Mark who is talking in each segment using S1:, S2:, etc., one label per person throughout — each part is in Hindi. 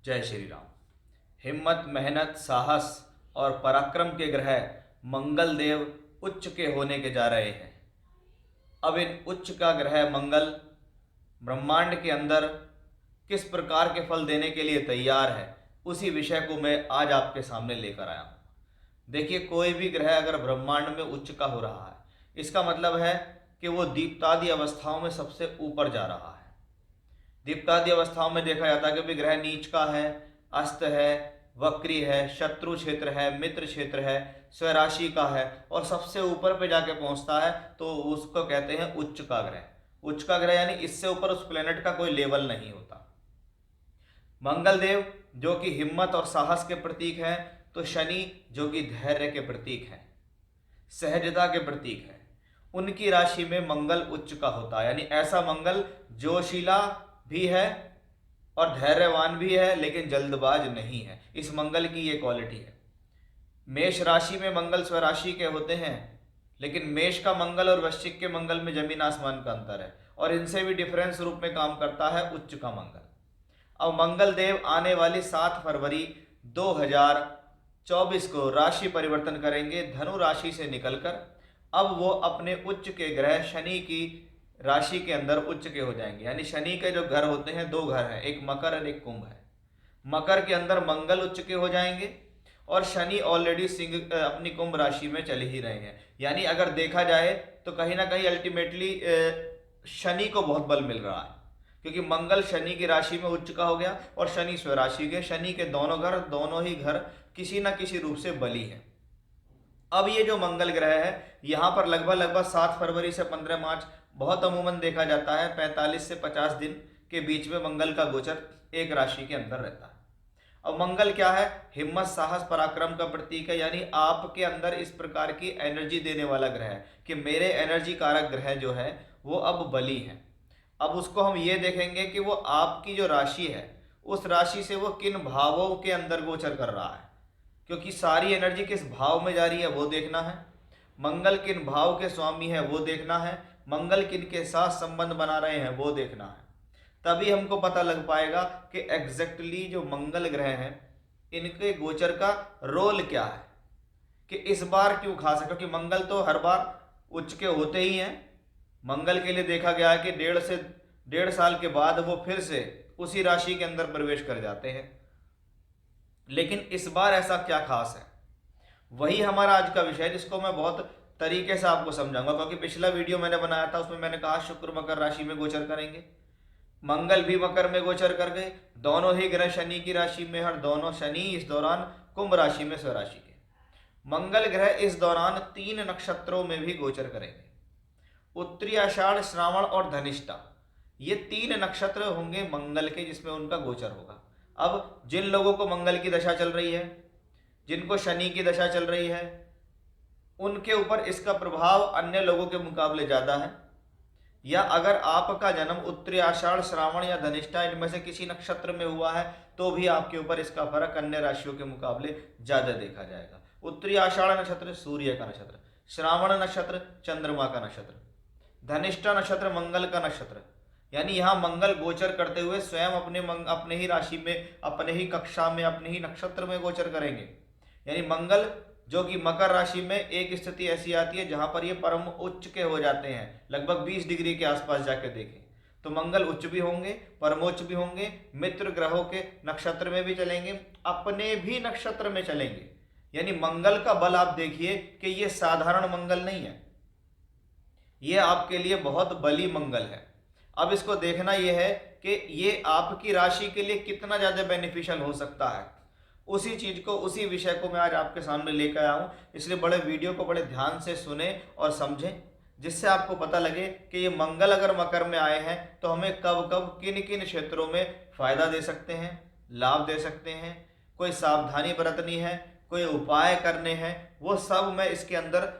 S1: जय श्री राम। हिम्मत, मेहनत, साहस और पराक्रम के ग्रह मंगल देव उच्च के होने के जा रहे हैं। अब इन उच्च का ग्रह मंगल ब्रह्मांड के अंदर किस प्रकार के फल देने के लिए तैयार है, उसी विषय को मैं आज आपके सामने लेकर आया हूँ। देखिए, कोई भी ग्रह अगर ब्रह्मांड में उच्च का हो रहा है, इसका मतलब है कि वो दीप्तादि अवस्थाओं में सबसे ऊपर जा रहा है। दीप्तादि अवस्थाओं में देखा जाता है कि भी ग्रह नीच का है, अस्त है, वक्री है, शत्रु क्षेत्र है, मित्र क्षेत्र है, स्वराशि का है और सबसे ऊपर पे जाके पहुंचता है तो उसको कहते हैं उच्च का ग्रह। उच्च का ग्रह यानी इससे ऊपर उस प्लेनेट का कोई लेवल नहीं होता। मंगल देव जो कि हिम्मत और साहस के प्रतीक हैं, तो शनि जो कि धैर्य के प्रतीक हैं, सहजता के प्रतीक है। उनकी राशि में मंगल उच्च का होता है, यानी ऐसा मंगल जोशीला भी है और धैर्यवान भी है, लेकिन जल्दबाज नहीं है। इस मंगल की ये क्वालिटी है। मेष राशि में मंगल स्वराशि के होते हैं, लेकिन मेष का मंगल और वृश्चिक के मंगल में जमीन आसमान का अंतर है और इनसे भी डिफरेंस रूप में काम करता है उच्च का मंगल। अब मंगल देव आने वाली 7 फरवरी 2024 को राशि परिवर्तन करेंगे, धनु राशि से निकलकर अब वो अपने उच्च के ग्रह शनि की राशि के अंदर उच्च के हो जाएंगे। यानी शनि के जो घर होते हैं, 2 घर हैं, एक मकर और एक कुंभ है। मकर के अंदर मंगल उच्च के हो जाएंगे और शनि ऑलरेडी सिंह अपनी कुंभ राशि में चले ही रहे हैं। यानी अगर देखा जाए तो कहीं ना कहीं अल्टीमेटली शनि को बहुत बल मिल रहा है, क्योंकि मंगल शनि की राशि में उच्च का हो गया और शनि स्वराशि के। शनि के दोनों ही घर किसी ना किसी रूप से बली है। अब ये जो मंगल ग्रह है, यहाँ पर लगभग 7 फरवरी से 15 मार्च बहुत अमूमन देखा जाता है 45 से 50 दिन के बीच में मंगल का गोचर एक राशि के अंदर रहता है। अब मंगल क्या है? हिम्मत, साहस, पराक्रम का प्रतीक है। यानी आपके अंदर इस प्रकार की एनर्जी देने वाला ग्रह है कि मेरे एनर्जी कारक ग्रह जो है वो अब बली है। अब उसको हम ये देखेंगे कि वो आपकी जो राशि है, उस राशि से वो किन भावों के अंदर गोचर कर रहा है, क्योंकि सारी एनर्जी किस भाव में जा रही है वो देखना है। मंगल किन भाव के स्वामी है वो देखना है। मंगल किन के साथ संबंध बना रहे हैं वो देखना है। तभी हमको पता लग पाएगा कि एग्जैक्टली जो मंगल ग्रह हैं, इनके गोचर का रोल क्या है, कि इस बार क्यों खास है। क्योंकि मंगल तो हर बार उच्च के होते ही हैं। मंगल के लिए देखा गया है कि 1.5 साल के बाद वो फिर से उसी राशि के अंदर प्रवेश कर जाते हैं। लेकिन इस बार ऐसा क्या खास है, वही हमारा आज का विषय है, जिसको मैं बहुत तरीके से आपको समझाऊंगा। क्योंकि पिछला वीडियो मैंने बनाया था, उसमें मैंने कहा शुक्र मकर राशि में गोचर करेंगे, मंगल भी मकर में गोचर कर गए, दोनों ही ग्रह शनि की राशि में, हर दोनों शनि इस दौरान कुंभ राशि में स्वराशि के। मंगल ग्रह इस दौरान 3 नक्षत्रों में भी गोचर करेंगे, उत्तरी आषाढ़, श्रावण और धनिष्ठा। ये 3 नक्षत्र होंगे मंगल के, जिसमें उनका गोचर होगा। अब जिन लोगों को मंगल की दशा चल रही है, जिनको शनि की दशा चल रही है, उनके ऊपर इसका प्रभाव अन्य लोगों के मुकाबले ज़्यादा है। या अगर आपका जन्म उत्तरी आषाढ़, श्रावण या धनिष्ठा इनमें से किसी नक्षत्र में हुआ है, तो भी आपके ऊपर इसका फर्क अन्य राशियों के मुकाबले ज़्यादा देखा जाएगा। उत्तरी आषाढ़ नक्षत्र सूर्य का नक्षत्र, श्रावण नक्षत्र चंद्रमा का नक्षत्र, धनिष्ठा नक्षत्र मंगल का नक्षत्र। यानी यहाँ मंगल गोचर करते हुए स्वयं अपने ही राशि में, अपने ही कक्षा में, अपने ही नक्षत्र में गोचर करेंगे। यानी मंगल जो कि मकर राशि में एक स्थिति ऐसी आती है जहां पर ये परम उच्च के हो जाते हैं, लगभग 20 डिग्री के आसपास जाकर देखें तो मंगल उच्च भी होंगे, परमोच्च भी होंगे, मित्र ग्रहों के नक्षत्र में भी चलेंगे, अपने भी नक्षत्र में चलेंगे। यानी मंगल का बल आप देखिए कि ये साधारण मंगल नहीं है, ये आपके लिए बहुत बली मंगल है। अब इसको देखना यह है कि ये आपकी राशि के लिए कितना ज्यादा बेनिफिशियल हो सकता है। उसी चीज को, उसी विषय को मैं आज आपके सामने लेकर आया हूं। इसलिए बड़े वीडियो को बड़े ध्यान से सुने और समझें, जिससे आपको पता लगे कि ये मंगल अगर मकर में आए हैं तो हमें कब कब किन किन क्षेत्रों में फायदा दे सकते हैं, लाभ दे सकते हैं, कोई सावधानी बरतनी है, कोई उपाय करने हैं, वो सब मैं इसके अंदर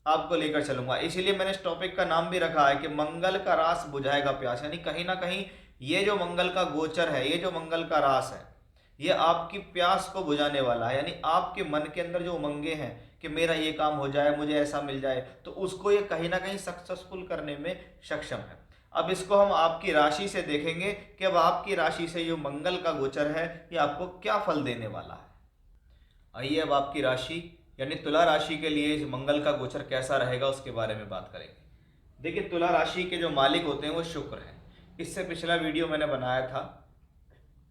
S1: आपको लेकर चलूंगा। इसीलिए मैंने इस टॉपिक का नाम भी रखा है कि मंगल का रास बुझाएगा प्यास। यानी कहीं ना कहीं ये जो मंगल का गोचर है, ये जो मंगल का रास है, ये आपकी प्यास को बुझाने वाला है। यानी आपके मन के अंदर जो उमंगे हैं कि मेरा ये काम हो जाए, मुझे ऐसा मिल जाए, तो उसको ये कहीं ना कहीं सक्सेसफुल करने में सक्षम है। अब इसको हम आपकी राशि से देखेंगे कि अब आपकी राशि से जो मंगल का गोचर है ये आपको क्या फल देने वाला है। आइए अब आपकी राशि यानी तुला राशि के लिए इस मंगल का गोचर कैसा रहेगा उसके बारे में बात करेंगे। देखिए, तुला राशि के जो मालिक होते हैं वो शुक्र हैं। इससे पिछला वीडियो मैंने बनाया था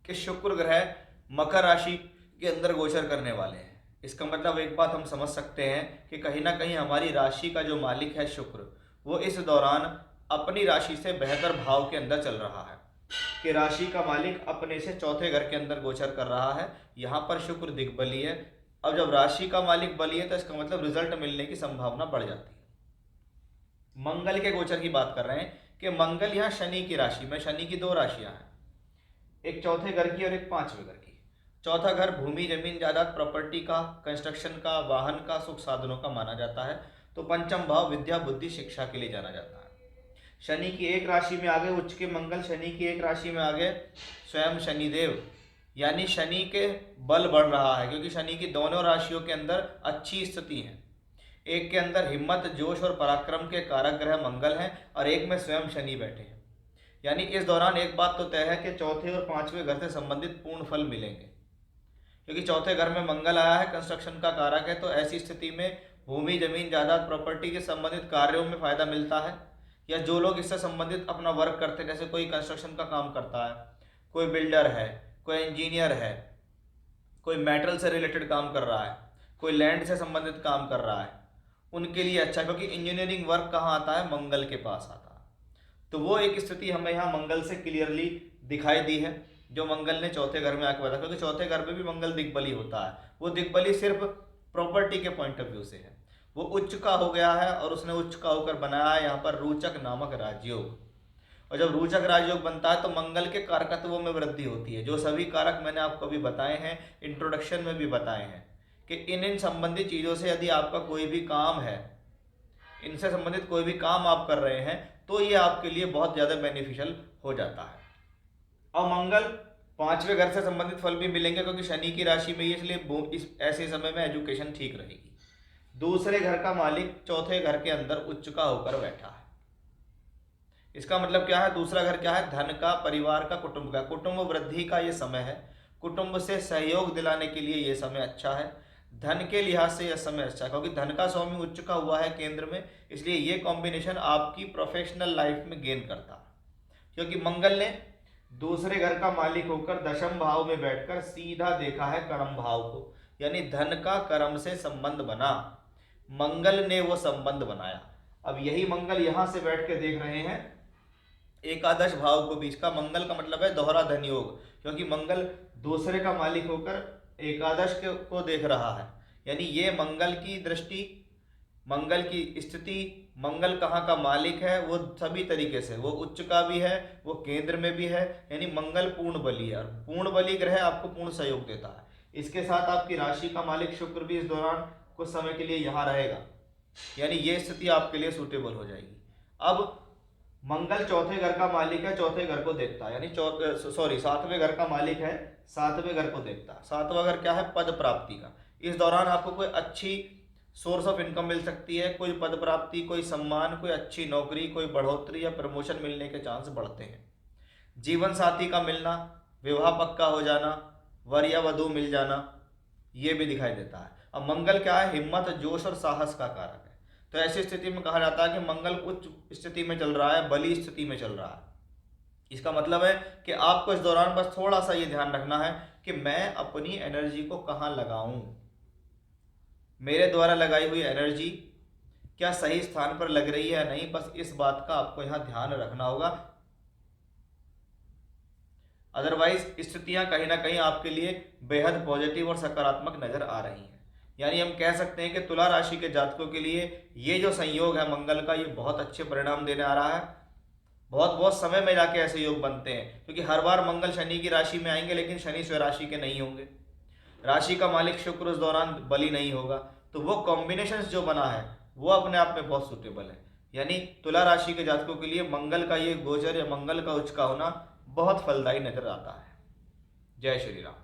S1: कि शुक्र ग्रह मकर राशि के अंदर गोचर करने वाले हैं। इसका मतलब एक बात हम समझ सकते हैं कि कहीं ना कहीं हमारी राशि का जो मालिक है शुक्र, वो इस दौरान अपनी राशि से बेहतर भाव के अंदर चल रहा है कि राशि का मालिक अपने से चौथे घर के अंदर गोचर कर रहा है। यहाँ पर शुक्र दिग्बली है। अब जब राशि का मालिक बली है तो इसका मतलब रिजल्ट मिलने की संभावना बढ़ जाती है। मंगल के गोचर की बात कर रहे हैं कि मंगल यहाँ शनि की राशि में, शनि की दो राशियां हैं, एक चौथे घर की और एक पांचवें घर की। चौथा घर भूमि जमीन जायदाद प्रॉपर्टी का, कंस्ट्रक्शन का, वाहन का, सुख साधनों का माना जाता है। तो पंचम भाव विद्या बुद्धि शिक्षा के लिए जाना जाता है। शनि की एक राशि में आगे उच्च के मंगल, शनि की एक राशि में आगे स्वयं शनिदेव, यानी शनि के बल बढ़ रहा है क्योंकि शनि की दोनों राशियों के अंदर अच्छी स्थिति है। एक के अंदर हिम्मत, जोश और पराक्रम के कारक ग्रह मंगल हैं और एक में स्वयं शनि बैठे हैं। यानी इस दौरान एक बात तो तय है कि चौथे और पांचवें घर से संबंधित पूर्ण फल मिलेंगे क्योंकि चौथे घर में मंगल आया है, कंस्ट्रक्शन का कारक है। तो ऐसी स्थिति में भूमि जमीन जायदाद प्रॉपर्टी के संबंधित कार्यों में फायदा मिलता है, या जो लोग इससे संबंधित अपना वर्क करते हैं, जैसे कोई कंस्ट्रक्शन का काम करता है, कोई बिल्डर है, कोई इंजीनियर है, कोई मेटल से रिलेटेड काम कर रहा है, कोई लैंड से संबंधित काम कर रहा है, उनके लिए अच्छा, क्योंकि इंजीनियरिंग वर्क कहाँ आता है, मंगल के पास आता है। तो वो एक स्थिति हमें यहाँ मंगल से क्लियरली दिखाई दी है जो मंगल ने चौथे घर में आके बताया, क्योंकि चौथे घर में भी मंगल दिग्बली होता है। वो दिग्बली सिर्फ प्रॉपर्टी के पॉइंट ऑफ व्यू से है, वो उच्च का हो गया है और उसने उच्च का होकर बनाया है यहाँ पर रोचक नामक राजयोग। और जब रोचक राजयोग बनता है तो मंगल के कारकत्वों में वृद्धि होती है। जो सभी कारक मैंने आपको अभी बताए हैं, इंट्रोडक्शन में भी बताए हैं कि इन संबंधित चीज़ों से यदि आपका कोई भी काम है, इनसे संबंधित कोई भी काम आप कर रहे हैं तो ये आपके लिए बहुत ज़्यादा बेनिफिशियल हो जाता है। और मंगल पांचवें घर से संबंधित फल भी मिलेंगे क्योंकि शनि की राशि में, इसलिए इस ऐसे समय में एजुकेशन ठीक रहेगी। दूसरे घर का मालिक चौथे घर के अंदर उच्च का होकर बैठा है। इसका मतलब क्या है, दूसरा घर क्या है, धन का, परिवार का, कुटुंब का, कुटुंब वृद्धि का ये समय है। कुटुंब से सहयोग दिलाने के लिए ये समय अच्छा है। धन के लिहाज से यह समय अच्छा है क्योंकि धन का स्वामी उच्च का हुआ है केंद्र में, इसलिए ये कॉम्बिनेशन आपकी प्रोफेशनल लाइफ में गेन करता है। क्योंकि मंगल ने दूसरे घर का मालिक होकर दशम भाव में बैठकर सीधा देखा है कर्म भाव को, यानी धन का कर्म से संबंध बना, मंगल ने वो संबंध बनाया। अब यही मंगल यहां से बैठ के देख रहे हैं एकादश भाव को भी। इसका मंगल का मतलब है दोहरा धन योग, क्योंकि मंगल दूसरे का मालिक होकर एकादश को देख रहा है। यानी ये मंगल की दृष्टि, मंगल की स्थिति, मंगल कहाँ का मालिक है, वो सभी तरीके से, वो उच्च का भी है, वो केंद्र में भी है, यानी मंगल पूर्ण बली है। और पूर्ण बली ग्रह आपको पूर्ण सहयोग देता है। इसके साथ आपकी राशि का मालिक शुक्र भी इस दौरान कुछ समय के लिए यहाँ रहेगा, यानी ये स्थिति आपके लिए सूटेबल हो जाएगी। अब मंगल चौथे घर का मालिक है, चौथे घर को देखता है, यानी सातवें घर का मालिक है, सातवें घर को देखता है। सातवां घर क्या है, पद प्राप्ति का। इस दौरान आपको कोई अच्छी सोर्स ऑफ इनकम मिल सकती है, कोई पद प्राप्ति, कोई सम्मान, कोई अच्छी नौकरी, कोई बढ़ोतरी या प्रमोशन मिलने के चांस बढ़ते हैं। जीवन साथी का मिलना, विवाह पक्का हो जाना, वर या वधू मिल जाना, ये भी दिखाई देता है। अब मंगल क्या है, हिम्मत, जोश और साहस का कारक है। तो ऐसी स्थिति में कहा जाता है कि मंगल उच्च स्थिति में चल रहा है, बली स्थिति में चल रहा है। इसका मतलब है कि आपको इस दौरान बस थोड़ा सा ये ध्यान रखना है कि मैं अपनी एनर्जी को कहाँ लगाऊं, मेरे द्वारा लगाई हुई एनर्जी क्या सही स्थान पर लग रही है या नहीं, बस इस बात का आपको यहाँ ध्यान रखना होगा। अदरवाइज स्थितियां कहीं ना कहीं आपके लिए बेहद पॉजिटिव और सकारात्मक नजर आ रही हैं। यानी हम कह सकते हैं कि तुला राशि के जातकों के लिए ये जो संयोग है मंगल का, ये बहुत अच्छे परिणाम देने आ रहा है। बहुत बहुत समय में जाके ऐसे योग बनते हैं, क्योंकि हर बार मंगल शनि की राशि में आएंगे लेकिन शनि स्वयं राशि के नहीं होंगे। राशि का मालिक शुक्र उस दौरान बली नहीं होगा, तो वो कॉम्बिनेशन जो बना है वो अपने आप में बहुत सुटेबल है। यानी तुला राशि के जातकों के लिए मंगल का ये गोचर या मंगल का उच्च का होना बहुत फलदायी नजर आता है। जय श्री राम।